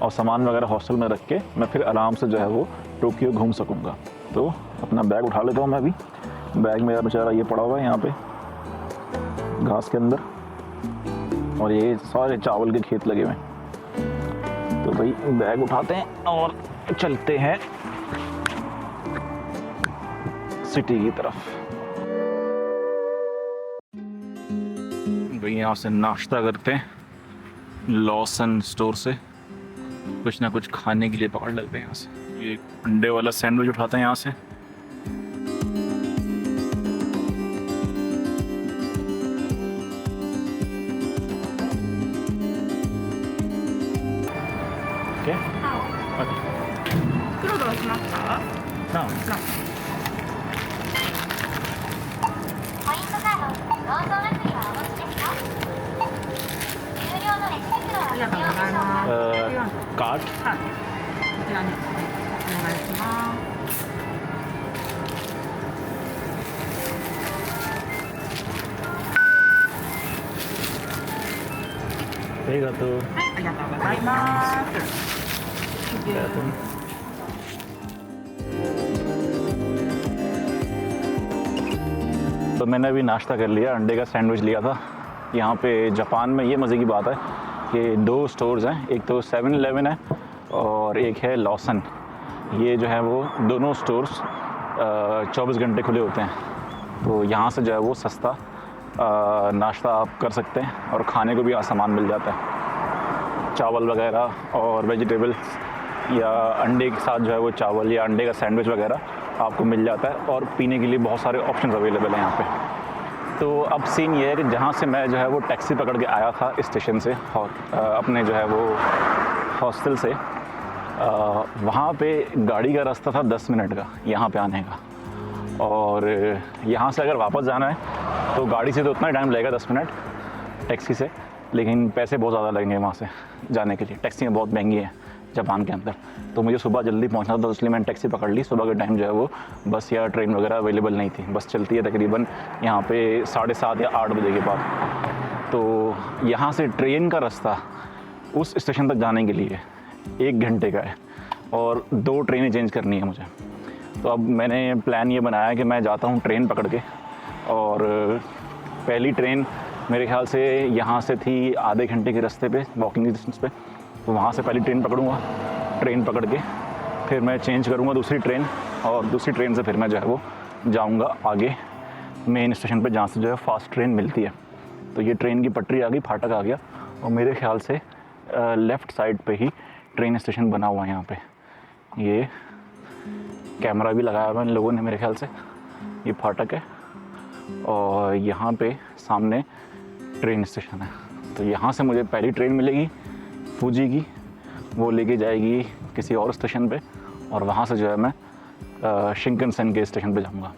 और सामान वगैरह हॉस्टल में रख के मैं फिर आराम से जो है वो टोक्यो घूम सकूँगा। तो अपना बैग उठा लेता हूँ मैं अभी। बैग मेरा बेचारा ये पड़ा हुआ है यहाँ पे घास के अंदर, और ये सारे चावल के खेत लगे हुए हैं। तो भाई बैग उठाते हैं और चलते हैं सिटी की तरफ। भाई यहाँ से नाश्ता करते हैं लॉसन स्टोर से, कुछ ना कुछ खाने के लिए पकड़ लेते हैं यहाँ से। ये अंडे वाला सैंडविच उठाते हैं यहाँ से। ओके कार्ड こちらにお願いします。ありがとう。はい、ありがとうございます。तो मैंने अभी नाश्ता कर लिया, अंडे का सैंडविच लिया था। यहाँ पे जापान में ये मज़े की बात है कि 2 स्टोर्स हैं, एक तो 7-Eleven है और एक है लॉसन। ये जो है वो दोनों स्टोर्स 24 घंटे खुले होते हैं। तो यहाँ से जो है वो सस्ता नाश्ता आप कर सकते हैं और खाने को भी सामान मिल जाता है, चावल वगैरह और वेजिटेबल्स, या अंडे के साथ जो है वो चावल या अंडे का सैंडविच वगैरह आपको मिल जाता है। और पीने के लिए बहुत सारे ऑप्शन अवेलेबल हैं यहाँ पे। तो अब सीन ये है कि जहाँ से मैं जो है वो टैक्सी पकड़ के आया था स्टेशन से और अपने जो है वो हॉस्टल से, वहाँ पे गाड़ी का रास्ता था 10 मिनट का यहाँ पे आने का। और यहाँ से अगर वापस जाना है तो गाड़ी से तो उतना ही टाइम लगेगा 10 मिनट, टैक्सी से, लेकिन पैसे बहुत ज़्यादा लगेंगे वहाँ से जाने के लिए। टैक्सियाँ बहुत महंगी हैं जापान के अंदर। तो मुझे सुबह जल्दी पहुँचना था, इसलिए मैंने टैक्सी पकड़ ली। सुबह के टाइम जो है वो बस या ट्रेन वगैरह अवेलेबल नहीं थी। बस चलती है तकरीबन यहाँ पे 7:30 या 8 बजे के बाद। तो यहाँ से ट्रेन का रास्ता उस स्टेशन तक जाने के लिए 1 घंटे का है और 2 ट्रेनें चेंज करनी है मुझे। तो अब मैंने प्लान ये बनाया कि मैं जाता हूँ ट्रेन पकड़ के, और पहली ट्रेन मेरे ख्याल से यहाँ से थी आधे घंटे के रास्ते पे, वॉकिंग डिस्टेंस पे। तो वहाँ से पहली ट्रेन पकड़ूँगा, ट्रेन पकड़ के फिर मैं चेंज करूँगा दूसरी ट्रेन, और दूसरी ट्रेन से फिर मैं जो है वो जाऊँगा आगे मेन स्टेशन पे, जहाँ से जो है फास्ट ट्रेन मिलती है। तो ये ट्रेन की पटरी आ गई, फाटक आ गया, और मेरे ख्याल से लेफ़्ट साइड पे ही ट्रेन स्टेशन बना हुआ है। यहाँ पे ये कैमरा भी लगाया हुआ है इन लोगों ने मेरे ख्याल से। ये फाटक है और यहाँ पे सामने ट्रेन स्टेशन है। तो यहाँ से मुझे पहली ट्रेन मिलेगी फूजी की, वो लेके जाएगी किसी और स्टेशन पे, और वहाँ से जो है मैं शिंकनसेन के स्टेशन पे जाऊँगा।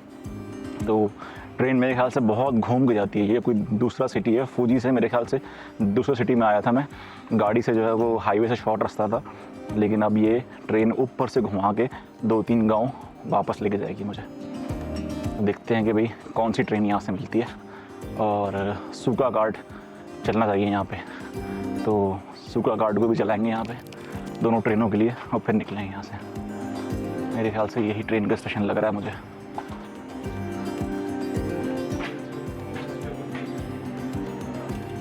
तो ट्रेन मेरे ख्याल से बहुत घूम के जाती है। ये कोई दूसरा सिटी है, फूजी से मेरे ख्याल से दूसरे सिटी में आया था मैं गाड़ी से, जो है वो हाईवे से शॉर्ट रास्ता था, लेकिन अब ये ट्रेन ऊपर से घुमा के 2-3 गांव वापस लेके जाएगी मुझे। देखते हैं कि भाई कौन सी ट्रेन यहाँ से मिलती है। और सूखा कार्ड चलना चाहिए यहाँ पे, तो सूखा कार्ड को भी चलाएंगे यहाँ पे दोनों ट्रेनों के लिए, और फिर निकलेंगे यहाँ से। मेरे ख्याल से यही ट्रेन का स्टेशन लग रहा है मुझे।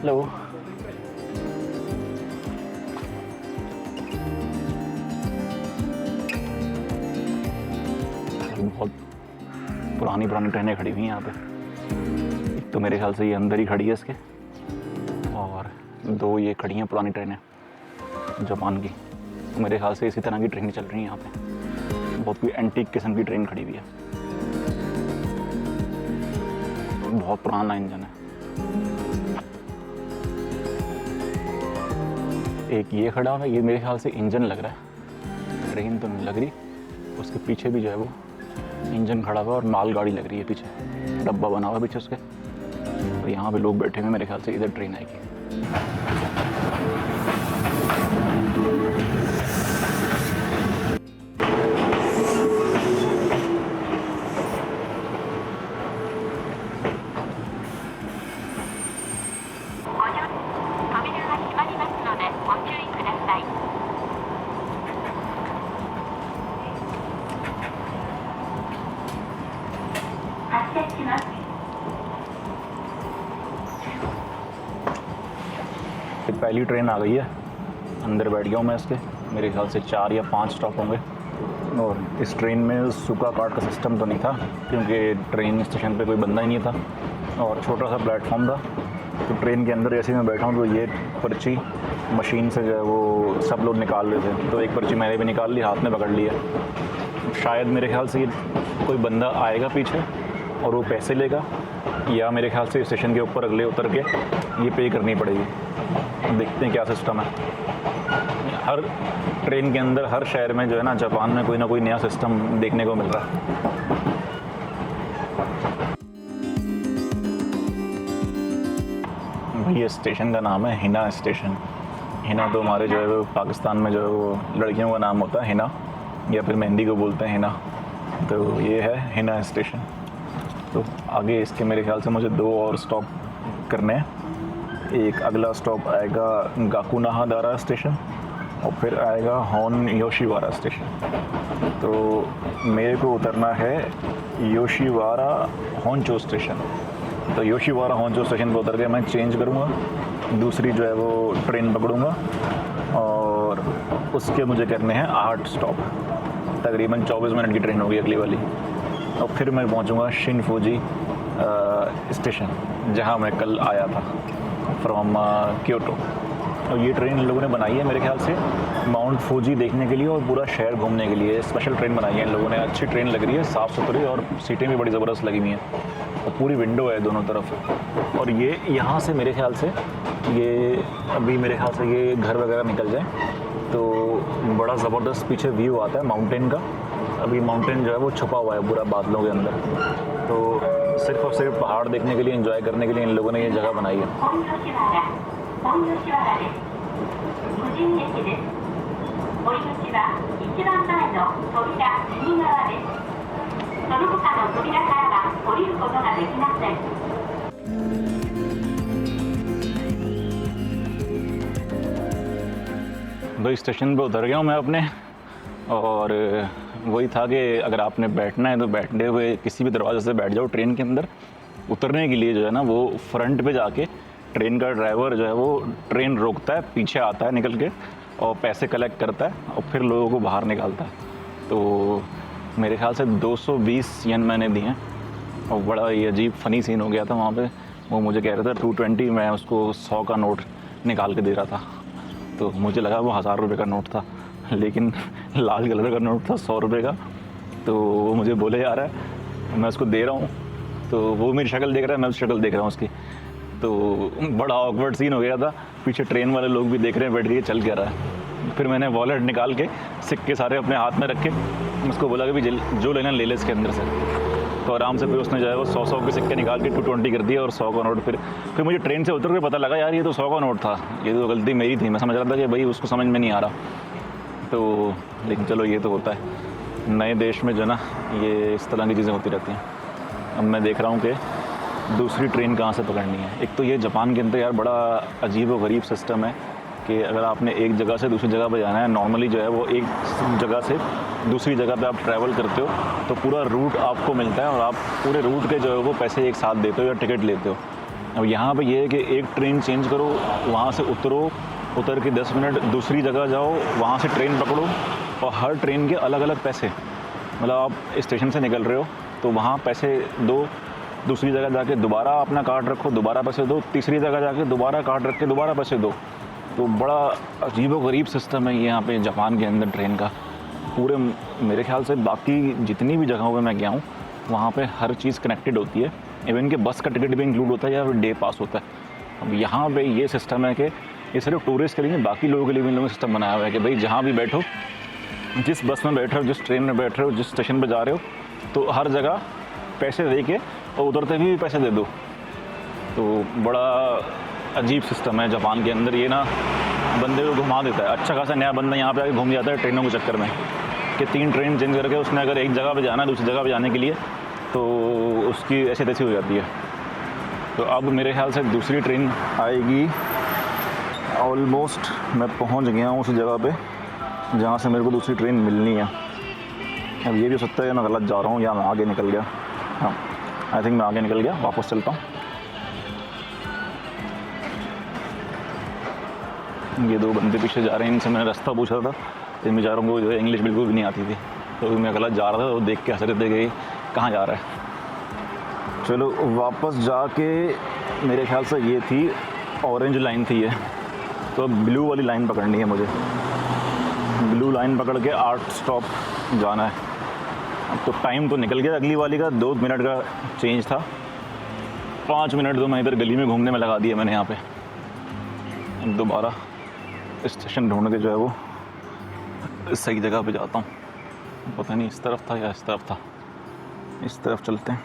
हेलो, बहुत पुरानी ट्रेनें खड़ी हुई हैं यहाँ पे। एक तो मेरे ख्याल से ये अंदर ही खड़ी है इसके, और 2 ये खड़ी हैं पुरानी ट्रेनें जापान की। तो मेरे ख्याल से इसी तरह की ट्रेनें चल रही हैं यहाँ पे। बहुत कोई एंटीक किस्म की ट्रेन खड़ी हुई है, बहुत पुराना इंजन है। एक ये खड़ा हुआ है, ये मेरे ख्याल से इंजन लग रहा है, ट्रेन तो नहीं लग रही। उसके पीछे भी जो है वो इंजन खड़ा हुआ है और मालगाड़ी लग रही है, पीछे डब्बा बना हुआ है पीछे उसके। और यहाँ पे लोग बैठे हुए, मेरे ख्याल से इधर ट्रेन आएगी। पहली ट्रेन आ गई है, अंदर बैठ गया हूँ मैं इसके। मेरे ख्याल से 4 या 5 स्टॉप होंगे। और इस ट्रेन में सुखा कार्ड का सिस्टम तो नहीं था, क्योंकि ट्रेन स्टेशन पे कोई बंदा ही नहीं था और छोटा सा प्लेटफॉर्म था। तो ट्रेन के अंदर जैसे मैं बैठा हूँ तो ये पर्ची मशीन से जो है वो सब लोग निकाल रहे थे, तो एक पर्ची मैंने भी निकाल ली, हाथ में पकड़ लिया। शायद मेरे ख्याल से कोई बंदा आएगा पीछे और वो पैसे लेगा, या मेरे ख्याल से स्टेशन के ऊपर अगले उतर के ये पे करनी पड़ेगी। देखते हैं क्या सिस्टम है। हर ट्रेन के अंदर हर शहर में जो है ना, जापान में कोई ना कोई नया सिस्टम देखने को मिल रहा है। ये स्टेशन का नाम है हिना स्टेशन। हिना तो हमारे जो है वो पाकिस्तान में जो है वो लड़कियों का नाम होता है हिना, या फिर मेहंदी को बोलते हैं हिना। तो ये है हिना स्टेशन। तो आगे इसके मेरे ख्याल से मुझे 2 और स्टॉप करने हैं। एक अगला स्टॉप आएगा गाकुनाहादारा स्टेशन और फिर आएगा होन योशीवारा स्टेशन। तो मेरे को उतरना है योशीवारा होंचो स्टेशन। तो योशीवारा होंचो स्टेशन पर उतर के मैं चेंज करूँगा, दूसरी जो है वो ट्रेन पकड़ूँगा और उसके मुझे करने हैं 8 स्टॉप। तकरीबन 24 मिनट की ट्रेन होगी अगली वाली। और फिर मैं पहुँचूँगा शिनफुजी स्टेशन, जहाँ मैं कल आया था फ्रॉम क्योटो। और ये ट्रेन इन लोगों ने बनाई है मेरे ख्याल से माउंट फूजी देखने के लिए और पूरा शहर घूमने के लिए। स्पेशल ट्रेन बनाई है इन लोगों ने, अच्छी ट्रेन लग रही है, साफ़ सुथरी, और सीटें भी बड़ी ज़बरदस्त लगी हुई हैं और पूरी विंडो है दोनों तरफ। और ये यहाँ से मेरे ख्याल से ये अभी मेरे ख्याल से ये घर वगैरह निकल जाए तो बड़ा ज़बरदस्त पीछे व्यू आता है माउंटेन का। अभी माउंटेन जो है वो छुपा हुआ है पूरा बादलों के अंदर। तो सिर्फ और सिर्फ पहाड़ देखने के लिए, एंजॉय करने के लिए इन लोगों ने ये जगह बनाई है। तो स्टेशन पे उतर गया हूँ मैं अपने, और वही था कि अगर आपने बैठना है तो बैठने हुए किसी भी दरवाजे से बैठ जाओ ट्रेन के अंदर। उतरने के लिए जो है ना वो फ्रंट पे जाके ट्रेन का ड्राइवर जो है वो ट्रेन रोकता है, पीछे आता है निकल के और पैसे कलेक्ट करता है और फिर लोगों को बाहर निकालता है। तो मेरे ख्याल से 220 येन मैंने दिए हैं और बड़ा ही अजीब फ़नी सीन हो गया था वहाँ पे। वो मुझे कह रहा था 220, मैं उसको 100 का नोट निकाल के दे रहा था। तो मुझे लगा वो 1000 रुपये का नोट था, लेकिन लाल कलर का नोट था 100 रुपये का। तो वो मुझे बोले जा रहा है, मैं उसको दे रहा हूँ, तो वो मेरी शक्ल देख रहा है, मैं उसकी शक्ल देख रहा हूँ उसकी। तो बड़ा ऑकवर्ड सीन हो गया था। पीछे ट्रेन वाले लोग भी देख रहे हैं बैठ के चल क्या रहा है। फिर मैंने वॉलेट निकाल के सिक्के सारे अपने हाथ में रखे, उसको बोला कि भी जो लेना ले ले इसके अंदर से। तो आराम से फिर उसने जो है वो 100 के सिक्के निकाल के 220 कर दिया और 100 का नोट। फिर मुझे ट्रेन से उतर के पता लगा यार ये तो 100 का नोट था, ये तो गलती मेरी थी। मैं समझ रहा था कि भाई उसको समझ में नहीं आ रहा। तो लेकिन चलो ये तो होता है नए देश में जो ना, ये इस तरह की चीज़ें होती रहती हैं। अब मैं देख रहा हूँ कि दूसरी ट्रेन कहाँ से पकड़नी है। एक तो ये जापान के अंदर यार बड़ा अजीब और गरीब सिस्टम है कि अगर आपने एक जगह से दूसरी जगह पर जाना है, नॉर्मली जो है वो एक जगह से दूसरी जगह पे आप ट्रैवल करते हो तो पूरा रूट आपको मिलता है और आप पूरे रूट के जो है वो पैसे एक साथ देते हो या टिकट लेते हो। अब यहाँ पे ये है कि एक ट्रेन चेंज करो, वहाँ से उतरो, उतर के 10 मिनट दूसरी जगह जाओ, वहाँ से ट्रेन पकड़ो, और हर ट्रेन के अलग अलग पैसे। मतलब आप स्टेशन से निकल रहे हो तो वहाँ पैसे दो, दूसरी जगह जाके दोबारा अपना कार्ड रखो, दोबारा पैसे दो, तीसरी जगह जाके दोबारा कार्ड रख के दोबारा पैसे दो। तो बड़ा अजीब व गरीब सिस्टम है यहाँ पे जापान के अंदर ट्रेन का। पूरे मेरे ख्याल से बाकी जितनी भी जगहों पे मैं गया हूँ वहाँ पे हर चीज़ कनेक्टेड होती है। इवन के बस का टिकट भी इंक्लूड होता है या फिर डे पास होता है। अब यहाँ पे ये सिस्टम है कि ये सिर्फ टूरिस्ट के लिए नहीं, बाकी लोगों के लिए भी इन लोगों ने सिस्टम बनाया हुआ है कि भाई जहाँ भी बैठो, जिस बस में बैठ रहे हो, जिस ट्रेन में बैठ रहे हो, जिस स्टेशन पर जा रहे हो, तो हर जगह पैसे दे के और उतरते भी पैसे दे दो। तो बड़ा अजीब सिस्टम है जापान के अंदर। ये ना बंदे को घुमा देता है। अच्छा खासा नया बंदा यहाँ पे आके घूम जाता है ट्रेनों के चक्कर में कि 3 ट्रेन चेंज करके उसने अगर एक जगह पे जाना है दूसरी जगह पे जाने के लिए तो उसकी ऐसी तैसी हो जाती है। तो अब मेरे ख्याल से दूसरी ट्रेन आएगी। ऑलमोस्ट मैं पहुँच गया हूँ उसी जगह पे जहाँ से मेरे को दूसरी ट्रेन मिलनी है। अब ये भी हो सकता है मैं गलत जा रहा हूँ या मैं आगे निकल गया। हाँ, आई थिंक मैं आगे निकल गया, वापस चलता हूँ। ये दो बंदे पीछे जा रहे हैं, इनसे मैंने रास्ता पूछा था, इन बेचारों को जो है इंग्लिश बिल्कुल भी नहीं आती थी, तो मैं गलत जा रहा था, तो देख के हंस रहे थे कि कहाँ जा रहा है। चलो वापस जाके मेरे ख्याल से ये थी ऑरेंज लाइन थी ये, तो ब्लू वाली लाइन पकड़नी है मुझे। ब्लू लाइन पकड़ के 8 स्टॉप जाना है। अब तो टाइम तो निकल गया अगली वाली का, 2 मिनट का चेंज था, 5 मिनट तो मैं इधर गली में घूमने में लगा दिया मैंने यहाँ पे। अब दोबारा स्टेशन ढूंढ के जो है वो सही जगह पे जाता हूँ। पता नहीं इस तरफ था या इस तरफ था, इस तरफ चलते हैं।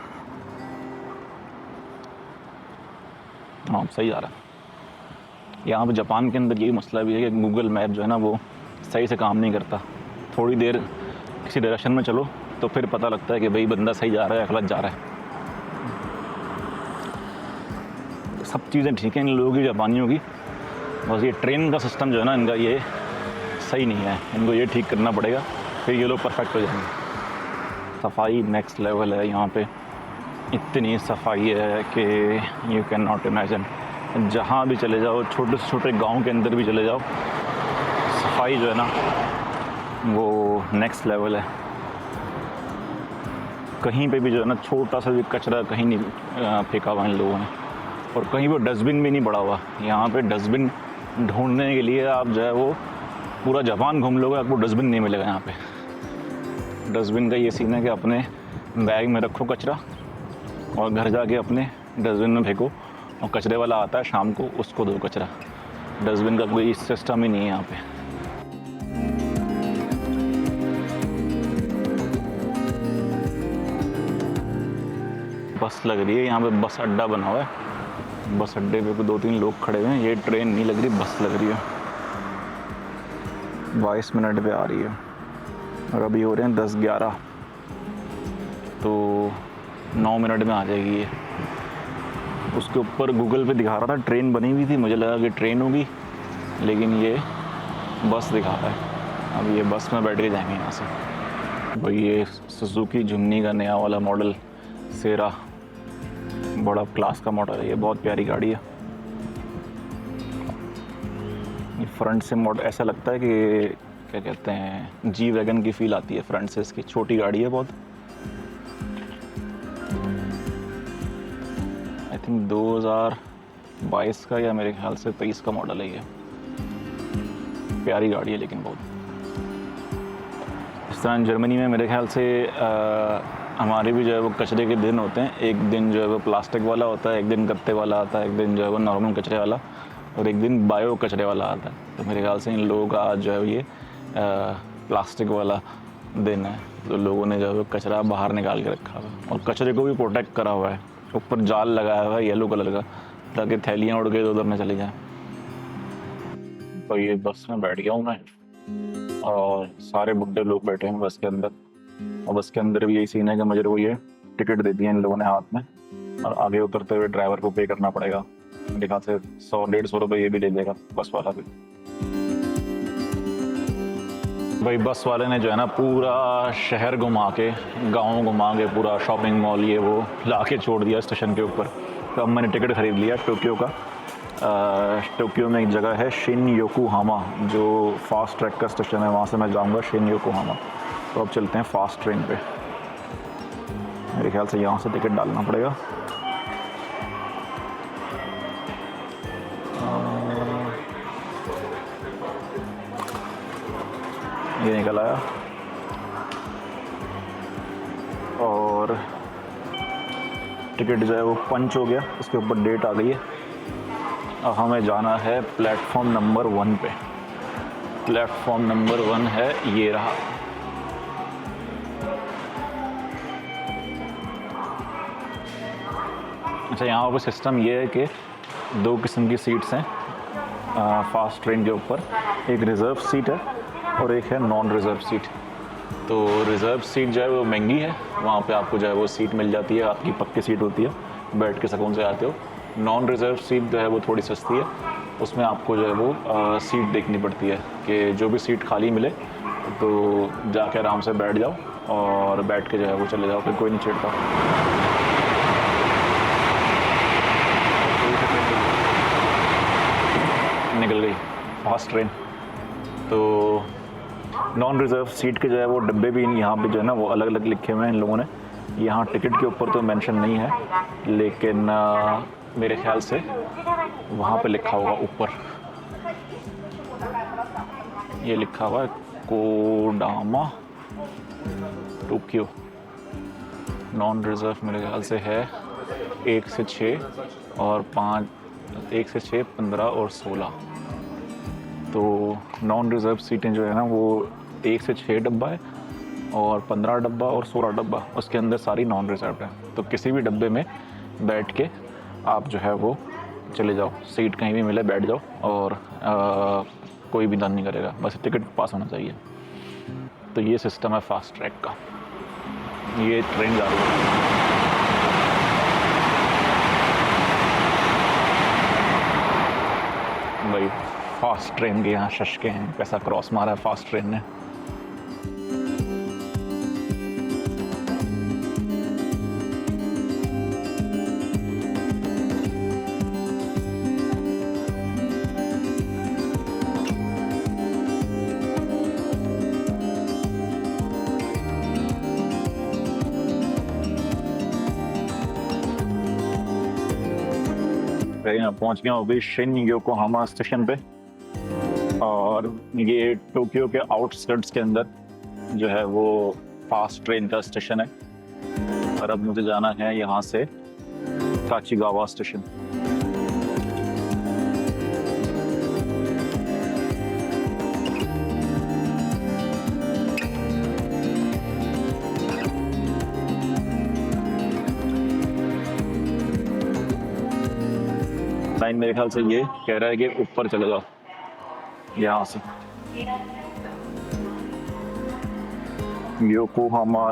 हाँ सही आ रहा है। यहाँ पे जापान के अंदर यही मसला भी है कि गूगल मैप जो है ना वो सही से काम नहीं करता। थोड़ी देर किसी डायरेक्शन में चलो तो फिर पता लगता है कि भाई बंदा सही जा रहा है या गलत जा रहा है। सब चीज़ें ठीक हैं इन लोगों की, जापानियों की, बस ये ट्रेन का सिस्टम जो है ना इनका ये सही नहीं है, इनको ये ठीक करना पड़ेगा, फिर ये लोग परफेक्ट हो जाएंगे। सफाई नेक्स्ट लेवल है यहाँ पे, इतनी सफाई है कि यू कैन नॉट इमेजिन। जहाँ भी चले जाओ, छोटे से छोटे गांव के अंदर भी चले जाओ, सफाई जो है ना वो नेक्स्ट लेवल है। कहीं पे भी जो है ना छोटा सा भी कचरा कहीं नहीं फेंका हुआ इन लोगों ने, और कहीं पर डस्टबिन भी नहीं पड़ा हुआ। यहाँ पे डस्टबिन ढूंढने के लिए आप जो है वो पूरा जापान घूम लोगे, आपको डस्टबिन नहीं मिलेगा यहाँ पे। डस्टबिन का ये सीन है कि अपने बैग में रखो कचरा और घर जाके अपने डस्टबिन में फेंको, और कचरे वाला आता है शाम को, उसको दो कचरा। डस्टबिन का कोई सिस्टम ही नहीं है यहाँ पे। बस लग रही है यहाँ पे, बस अड्डा बना हुआ है, बस अड्डे पे 2-3 लोग खड़े हुए हैं। ये ट्रेन नहीं लग रही, बस लग रही है। 22 मिनट पे आ रही है और अभी हो रहे हैं 10-11, तो 9 मिनट में आ जाएगी ये। उसके ऊपर गूगल पे दिखा रहा था ट्रेन बनी हुई थी, मुझे लगा कि ट्रेन होगी, लेकिन ये बस दिखा रहा है। अब ये बस में बैठ के जाएंगे यहाँ से। भाई ये सुजुकी जुमनी का नया वाला मॉडल सेरा, बड़ा क्लास का मॉडल है ये, बहुत प्यारी गाड़ी है। ये फ्रंट से मॉडल ऐसा लगता है कि क्या कहते हैं, जी वैगन की फील आती है फ्रंट से इसकी। छोटी गाड़ी है बहुत। आई थिंक 2022 का या मेरे ख्याल से 23 का मॉडल है ये। प्यारी गाड़ी है लेकिन बहुत। इस तरह जर्मनी में मेरे ख्याल से हमारे भी जो है वो कचरे के दिन होते हैं। एक दिन जो है वो प्लास्टिक वाला होता है, एक दिन गत्ते वाला आता है, एक दिन जो है वो नॉर्मल कचरे वाला, और एक दिन बायो कचरे वाला आता है। तो मेरे ख्याल से इन लोगों का आज जो है ये प्लास्टिक वाला दिन है। तो लोगों ने जो है वो कचरा बाहर निकाल के रखा हुआ है, और कचरे को भी प्रोटेक्ट करा हुआ है। ऊपर जाल लगाया हुआ है येलो कलर का, ताकि थैलियाँ उड़ के इधर उधर न चली जाएँ। तो ये बस में बैठ गया हूँ मैं, और सारे बुड्ढे लोग बैठे हैं बस के अंदर, और बस के अंदर भी यही सीन है कि मुझे वो ये टिकट दे दिया इन लोगों ने हाथ में, और आगे उतरते हुए ड्राइवर को पे करना पड़ेगा। मेरे ख्याल से 100-150 रुपये ये भी ले लेगा बस वाला भी। भाई बस वाले ने जो है ना पूरा शहर घुमा के, गाँव घुमा के, पूरा शॉपिंग मॉल ये वो ला के छोड़ दिया स्टेशन के ऊपर। तो अब मैंने टिकट ख़रीद लिया टोक्यो का। टोक्यो में एक जगह है शिन योकोहामा, जो फास्ट ट्रैक का स्टेशन है, वहाँ से मैं जाऊँगा शिन योकोहामा। तो अब चलते हैं फास्ट ट्रेन पे। मेरे ख्याल से यहाँ से टिकट डालना पड़ेगा। ये निकल आया, और टिकट जो है वो पंच हो गया, उसके ऊपर डेट आ गई है। अब हमें जाना है प्लेटफॉर्म नंबर 1 पे। प्लेटफॉर्म नंबर 1 है, ये रहा। अच्छा, यहाँ पर सिस्टम ये है कि 2 किस्म की सीट्स हैं फास्ट ट्रेन के ऊपर। एक रिज़र्व सीट है और एक है नॉन रिज़र्व सीट। तो रिज़र्व सीट जो है वो महंगी है, वहाँ पे आपको जो है वो सीट मिल जाती है, आपकी पक्की सीट होती है, बैठ के सुकून से आते हो। नॉन रिज़र्व सीट जो है वो थोड़ी सस्ती है, उसमें आपको जो है वो सीट देखनी पड़ती है कि जो भी सीट खाली मिले तो जाके आराम से बैठ जाओ, और बैठ के जो है वो चले जाओ, फिर कोई नहीं छेड़ता। Fast train. तो नॉन रिज़र्व सीट के जो है वो डब्बे भी यहाँ पे जो है ना वो अलग अलग लिखे हुए हैं इन लोगों ने। यहाँ टिकट के ऊपर तो मेंशन नहीं है, लेकिन मेरे ख्याल से वहाँ पे लिखा होगा ऊपर, ये लिखा हुआ है कोडामा टोक्यो। नॉन रिज़र्व मेरे ख्याल से है 1 से 6 और 5, 1 से 6, 15 और 16। तो नॉन रिज़र्व सीटें जो है ना वो 1 से 6 डब्बा है और 15 डब्बा और 16 डब्बा, उसके अंदर सारी नॉन रिज़र्व है। तो किसी भी डब्बे में बैठ के आप जो है वो चले जाओ, सीट कहीं भी मिले बैठ जाओ और कोई भी दंड नहीं करेगा, बस टिकट पास होना चाहिए। तो ये सिस्टम है फास्ट ट्रैक का। ये ट्रेन जा रही है। भाई फास्ट ट्रेन के यहाँ शशके हैं, कैसा क्रॉस मारा है फास्ट ट्रेन ने। मैं पहुंच गया हूँ अभी शिन योकोहामा स्टेशन पे, और ये टोक्यो के आउटस्कर्ट्स के अंदर जो है वो फास्ट ट्रेन का स्टेशन है। और अब मुझे जाना है यहाँ से काचिगावा स्टेशन। लाइन मेरे ख्याल से ये कह रहा है कि ऊपर चले जाओ यहाँ से। योकोहामा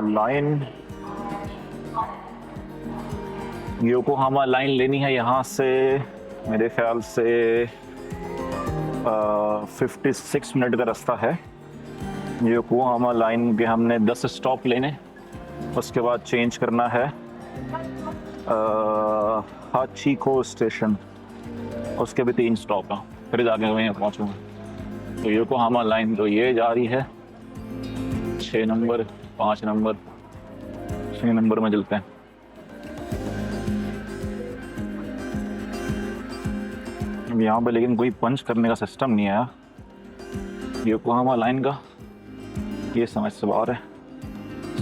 लाइन लेनी है यहाँ से मेरे ख्याल से 56 मिनट का रास्ता है। योकोहामा लाइन के हमने 10 स्टॉप लेने, उसके बाद चेंज करना है हाचिको स्टेशन, उसके भी 3 स्टॉप हैं, फिर जाके वहीं पहुँचूँगा। तो योकोहामा लाइन तो ये जा रही है 6 नंबर, 5 नंबर, 6 नंबर में चलते हैं। यहाँ पे लेकिन कोई पंच करने का सिस्टम नहीं है योकोहामा लाइन का, ये समझ से बाहर है।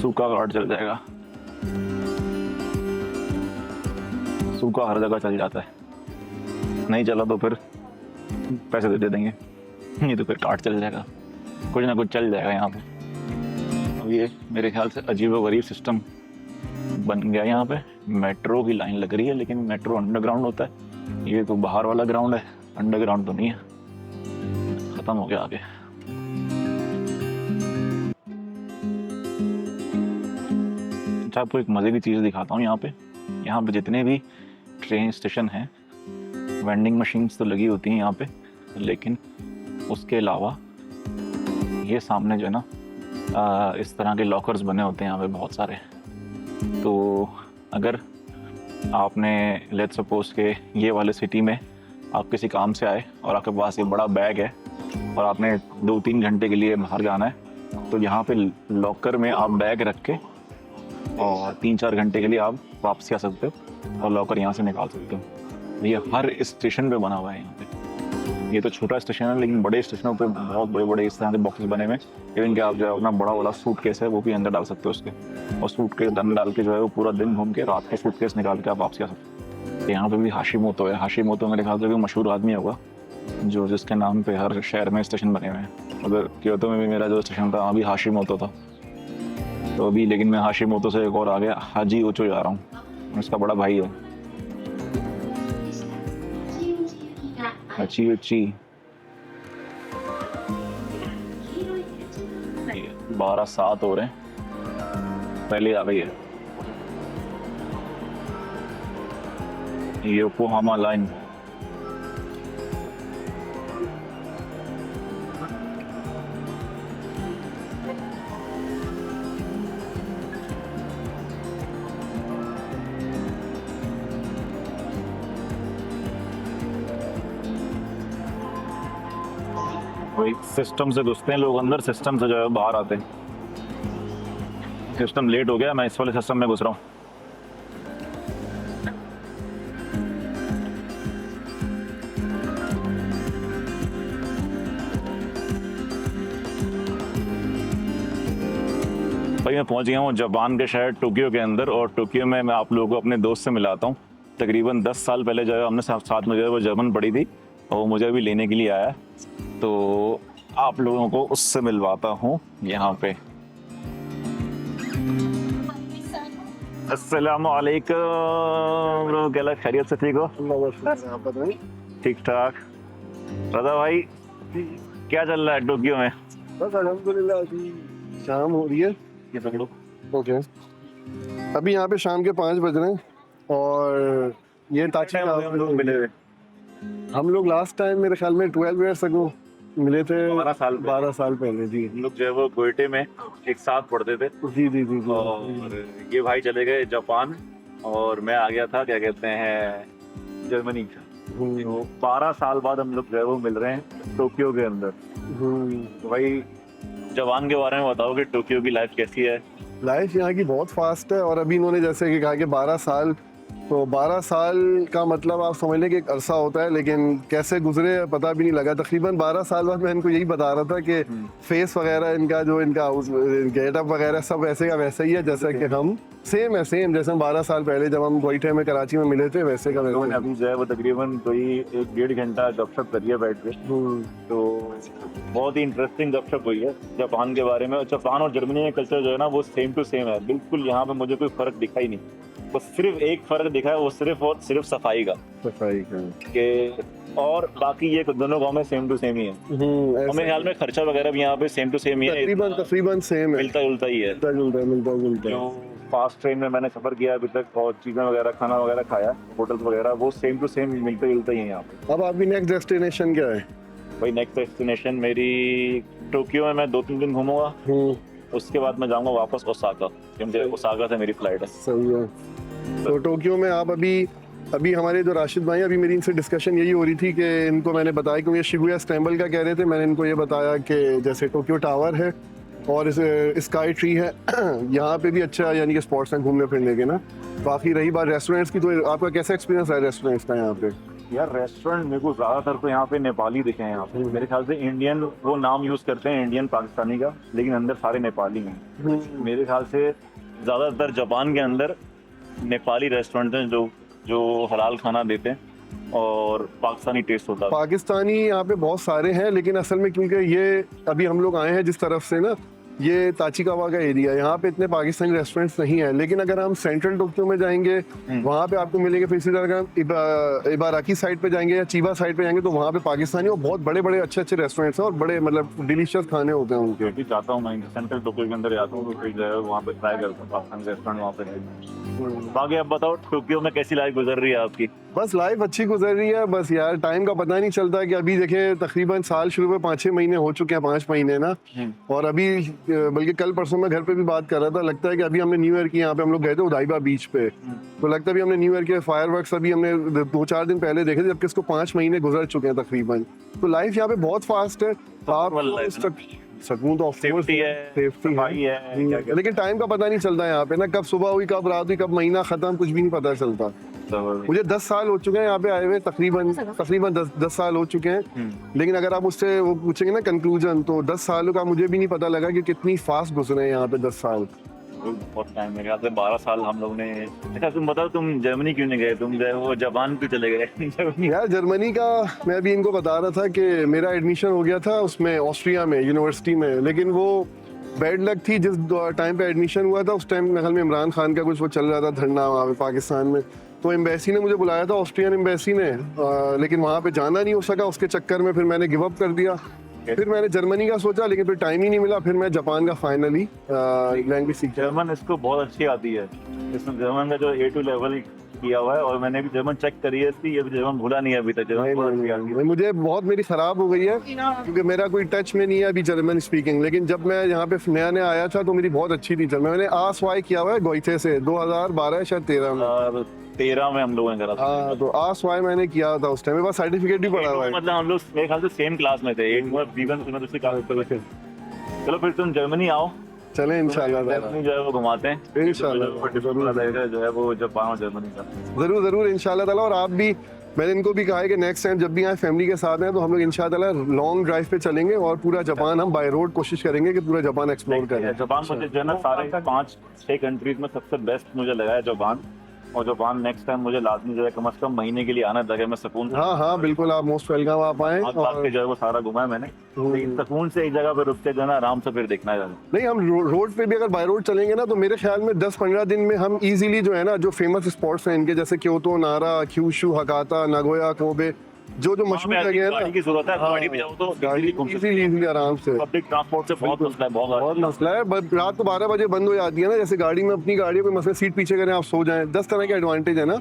सूखा कार्ड चल जाएगा, सूखा हर जगह चल जाता है, नहीं चला तो फिर पैसे दे देंगे, नहीं तो फिर कार्ड चल जाएगा, कुछ ना कुछ चल जाएगा यहाँ पे। अब ये मेरे ख्याल से अजीबोगरीब सिस्टम बन गया यहाँ पे। मेट्रो की लाइन लग रही है, लेकिन मेट्रो अंडरग्राउंड होता है, ये तो बाहर वाला ग्राउंड है, अंडरग्राउंड तो नहीं है। खत्म हो गया आगे। अच्छा, आपको एक मज़े की चीज़ दिखाता हूँ। यहाँ पे जितने भी ट्रेन स्टेशन हैं, वेंडिंग मशीन्स तो लगी होती हैं यहाँ पे, लेकिन उसके अलावा ये सामने जो है ना इस तरह के लॉकर्स बने होते हैं यहाँ पे बहुत सारे। तो अगर आपने लेट्स सपोज के ये वाले सिटी में आप किसी काम से आए और आपके पास ये बड़ा बैग है और आपने 2-3 घंटे के लिए बाहर जाना है, तो यहाँ पे लॉकर में आप बैग रख के और 3-4 घंटे के लिए आप वापसी आ सकते हो और लॉकर यहाँ से निकाल सकते हो। ये हर स्टेशन पे बना हुआ है यहाँ पे। ये तो छोटा स्टेशन है, लेकिन बड़े स्टेशनों पे बहुत बड़े बड़े इस तरह के बॉक्सेस बने हुए हैं। इवन कि आप जो है अपना बड़ा वाला सूटकेस है वो भी अंदर डाल सकते हो उसके, और सूटकेस अंदर डाल के जो है वो पूरा दिन घूम के रात के सूटकेस निकाल के आप वापसी आ सकते हो। यहाँ पे भी हाशिमोतो है। हाशिमोतो मेरे ख्याल से भी मशहूर आदमी होगा जो जिसके नाम पे हर शहर में स्टेशन बने हुए हैं। अगर क्योतो में भी मेरा जो स्टेशन था वहाँ भी हाशिमोतो था, तो अभी लेकिन मैं हाशिमोतो से एक और आ गया, हाजी ओचो जा रहा हूँ, उसका बड़ा भाई है। अच्छी 12:07 हो रहे हैं, पहले आ गई है योकोहामा लाइन। वही सिस्टम से घुसते हैं लोग अंदर, सिस्टम से जो है बाहर आते हैं। सिस्टम लेट हो गया, मैं इस वाले सिस्टम में घुस रहा हूँ। भाई मैं पहुंच गया हूँ जापान के शहर टोक्यो के अंदर, और टोक्यो में मैं आप लोगों को अपने दोस्त से मिलाता हूँ। तकरीबन 10 साल पहले जो है हमने साथ में जो है वो जर्मन पढ़ी थी, और वो मुझे अभी लेने के लिए आया, तो आप लोगों को उससे मिलवाता हूँ यहाँ पे। अस्सलाम वालेकुम, क्या खैरियत से ठीक हो? ठीक ठाक। रजा भाई क्या चल रहा है टोक्यो में? बस अल्हम्दुलिल्लाह अभी शाम हो रही है। ये पकड़ो। ओके, अभी यहाँ पे शाम के 5 बज रहे हैं, और ये ताची का हम लोग मिले हुए हम लोग लास्ट टाइम मेरे ख्याल में 12 ईयर्स अगो मिले थे। 12 साल पहले जी। हम लोग जो है वो गोइटे में एक साथ पढ़ते थे। जी जी जी जी। और ये भाई चले गए जापान, और मैं आ गया था क्या कहते हैं जर्मनी का। तो 12 साल बाद हम लोग जो है वो मिल रहे हैं टोक्यो के अंदर। तो भाई जापान के बारे में बताओ कि टोक्यो की लाइफ कैसी है? लाइफ यहाँ की बहुत फास्ट है, और अभी इन्होंने जैसे कि कहा कि 12 साल, तो 12 साल का मतलब आप समझ लें कि एक अरसा होता है, लेकिन कैसे गुजरे पता भी नहीं लगा। तकरीबन 12 साल बाद मैं इनको यही बता रहा था कि फेस वगैरह इनका जो इनका गेटअप वगैरह सब वैसे का वैसे ही है जैसा कि हम सेम जैसे हम 12 साल पहले जब हम गोइटे में कराची में मिले थे वैसे का वैसे। अभी जो है वो तकरीबन कोई 1-1.5 घंटा गपशप करिए बैठ के, तो बहुत ही इंटरेस्टिंग गपशप हुई है जापान के बारे में। जापान और जर्मनी का कल्चर जो है ना वो सेम टू सेम है बिल्कुल। यहाँ पे मुझे कोई फर्क दिखा ही नहीं, बस सिर्फ एक फर्क दिखा है, वो सिर्फ और सिर्फ सफाई का के, और बाकी ये दोनों गाँव में सेम टू सेम ही है। और मेरे ख्याल में खर्चा वगैरह भी यहाँ पे सेम टू सेम ही है, तकरीबन सेम है, मिलता जुलता ही है। जो फास्ट ट्रेन में मैंने सफर किया अभी तक, और चीजें वगैरह खाना वगैरह खाया होटल्स वगैरह, वो सेम टू सेम मिलता जुलता ही है यहाँ पे। अब आपकी नेक्स्ट डेस्टिनेशन क्या है? भाई नेक्स्ट डेस्टिनेशन मेरी टोक्यो में, मैं 2-3 दिन घूमूंगा, उसके बाद मैं जाऊंगा वापस ओसाका, क्योंकि ओसाका से मेरी फ्लाइट है। सही है। तो टोक्यो में आप अभी हमारे जो राशिद भाई, अभी मेरी इनसे डिस्कशन यही हो रही थी कि इनको मैंने बताया, क्योंकि शिबुया स्क्रैम्बल का कह रहे थे, मैंने इनको ये बताया कि जैसे टोक्यो टावर है और इस स्काई ट्री है यहाँ पे भी अच्छा यानी कि स्पॉट्स हैं घूमने फिरने के ना। बाकी रही बात रेस्टोरेंट्स की, तो आपका कैसा एक्सपीरियंस है रेस्टोरेंट्स का यहाँ पे? यार रेस्टोरेंट मेरे को ज्यादातर तो यहाँ पे नेपाली दिखे हैं यहाँ पे। मेरे ख्याल से इंडियन वो नाम यूज करते हैं इंडियन पाकिस्तानी का, लेकिन अंदर सारे नेपाली हैं। मेरे ख्याल से ज्यादातर जापान के अंदर नेपाली रेस्टोरेंट हैं जो हलाल खाना देते हैं और पाकिस्तानी टेस्ट होता है। पाकिस्तानी यहाँ पे बहुत सारे हैं, लेकिन असल में क्योंकि ये अभी हम लोग आए हैं जिस तरफ से ना, ये ताचिकावा का एरिया, यहाँ पे इतने पाकिस्तानी रेस्टोरेंट्स नहीं है। लेकिन अगर हम सेंट्रल टोक्यो में जाएंगे वहाँ पे आपको मिलेंगे। फिर इसी तरह हम इबाराकी साइड पे जाएंगे या चीबा साइड पे जाएंगे तो वहाँ पे पाकिस्तानी और बहुत बड़े बड़े अच्छे रेस्टोरेंट्स हैं और बड़े मतलब डिलीशियस खाने होते हैं उनके। अभी जाता हूँ मैं सेंट्रल टोक्यो के अंदर जाता हूँ, तो जो है वहाँ पे ट्राई करता हूँ पाकिस्तानी रेस्टोरेंट वहाँ पे। बाकी अब बताओ टोक्यो में कैसी लाइफ गुजर रही है आपकी? बस लाइफ अच्छी गुजर रही है, बस यार टाइम का पता नहीं चलता कि अभी देखें तकरीबन साल शुरू में 5-6 महीने हो चुके हैं, 5 महीने ना। और अभी बल्कि कल परसों मैं घर पे भी बात कर रहा था, लगता है कि अभी हमने न्यू ईयर की यहाँ पे हम लोग गए थे उदाईबा बीच पे, तो लगता है अभी हमने न्यू ईयर के फायरवर्क्स अभी हमने 2-4 दिन पहले देखे थे, जबकि इसको 5 महीने गुजर चुके हैं तकरीबन। तो लाइफ यहाँ पे बहुत फास्ट है। आप सकून तो सेफ्टी है, लेकिन टाइम का पता नहीं चलता यहाँ पे ना, कब सुबह हुई कब रात हुई कब महीना खत्म कुछ भी नहीं पता चलता। मुझे 10 साल हो चुके हैं यहाँ पे आए हुए, तकरीबन 10 साल हो चुके हैं। लेकिन अगर आप उससे वो पूछेंगे ना कंक्लूजन, तो 10 सालों का मुझे भी नहीं पता लगा कि कितनी फास्ट गुजरे हैं यहाँ पे 10 साल। बहुत टाइम मेरे ख्याल से 12 साल हम लोग ने। अच्छा तुम बताओ तुम जर्मनी क्यों नहीं गए? तुम गए वो जापान क्यों चले गए? यार जर्मनी का मैं अभी इनको बता रहा था कि मेरा एडमिशन हो गया था उसमें ऑस्ट्रिया में यूनिवर्सिटी में, लेकिन वो बैड लक थी। जिस टाइम पे एडमिशन हुआ था उस टाइम मेरे ख्याल में इमरान खान का कुछ वो चल रहा था धरना वहाँ पे पाकिस्तान में, तो एम्बेसी ने मुझे बुलाया था, ऑस्ट्रियन एम्बेसी ने, लेकिन वहाँ पे जाना नहीं हो सका। उसके चक्कर में फिर मैंने गिव अप कर दिया। फिर मैंने जर्मनी का सोचा लेकिन फिर टाइम ही नहीं मिला, फिर मैं जापान का फाइनली लैंग्वेज सीखा। जर्मन इसको बहुत अच्छी आती है, इसमें जर्मन का जो A2 लेवल किया हुआ है और मैंने भी जर्मन चेक करी है इसकी, ये भी जर्मन भूला नहीं है अभी तक। नहीं, जर्मन नहीं, नहीं, नहीं, मुझे बहुत मेरी खराब हो गई है क्योंकि मेरा कोई टच में नहीं है अभी जर्मन स्पीकिंग, लेकिन जब मैं यहाँ पे नया नया आया था तो मेरी बहुत अच्छी थी जर्मन। मैंने आसवाई किया हुआ है गोइथे से 2012 शायद 13 में। और 13 में हम लोगों ने करा था। हाँ, तो आसवाई मैंने किया था उस टाइम, मेरे पास सर्टिफिकेट भी पड़ा हुआ है। मतलब हम लोग मेरे ख्याल से सेम क्लास में थे, 8 में B1 में दूसरी क्लास में। चलो फिर तुम जर्मनी आओ, चले इंशाल्लाह ताला। जर्मनी जो है वो घुमाते हैं इंशाल्लाह लगेगा जो है वो जापान और जर्मनी का। जरूर जरूर इंशाल्लाह ताला। और आप भी, मैंने इनको भी कहा है कि नेक्स्ट टाइम जब भी यहाँ फैमिली के साथ हैं तो हम लोग इंशाल्लाह ताला लॉन्ग ड्राइव पे चलेंगे और पूरा जापान हम बाय रोड कोशिश करेंगे कि पूरा जापान एक्सप्लोर करें। जापान मुझे जो है ना सारे 5-6 कंट्रीज में सबसे बेस्ट मुझे लगा है जापान। और जापान नेक्स्ट टाइम मुझे लाजमी जो है कम से कम महीने के लिए आना ताकि मैं सुकून से हाँ हाँ बिल्कुल, आप मोस्ट वेलकम, आप आए। आस पास के जो है वो सारा घुमा है मैंने, लेकिन सुकून से एक जगह पे रुक के जो है ना आराम से फिर देखना है। नहीं, हम रोड पे भी अगर बाय रोड चलेंगे ना तो मेरे ख्याल में 10-15 दिन में हम इजीली जो है ना, जो फेमस स्पॉट्स हैं इनके, जैसे क्योतो, नारा, क्यूशू, हकाता, नागोया, कोबे, जो मशहूर जगह है ना, गाड़ी की जरूरत है, गाड़ी में जाओ तो गाड़ी इजीली आराम से। पब्लिक ट्रांसपोर्ट से बहुत मसला है, बहुत मसला है, बस रात को 12 बजे बंद हो जाती है ना, जैसे गाड़ी में अपनी गाड़ी कोई मसला, सीट पीछे करें आप सो जाएं, 10 तरह के एडवांटेज है ना।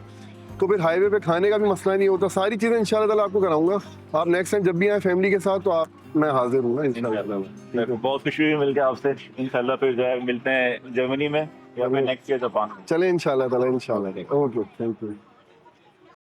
तो फिर हाईवे पे खाने का भी मसला नहीं होता, सारी चीजें इंशाल्लाह ताला आपको कराऊंगा। आप नेक्स्ट टाइम जब भी आए फैमिली के साथ तो आप, मैं हाजिर हूँ इंशाल्लाह। बहुत खुशी हुई मिलकर आपसे। इंशाल्लाह फिर जो है मिलते हैं जर्मनी में या फिर नेक्स्ट ईयर जापान में। चले इंशाल्लाह ताला, इंशाल्लाह। Okay, thank you.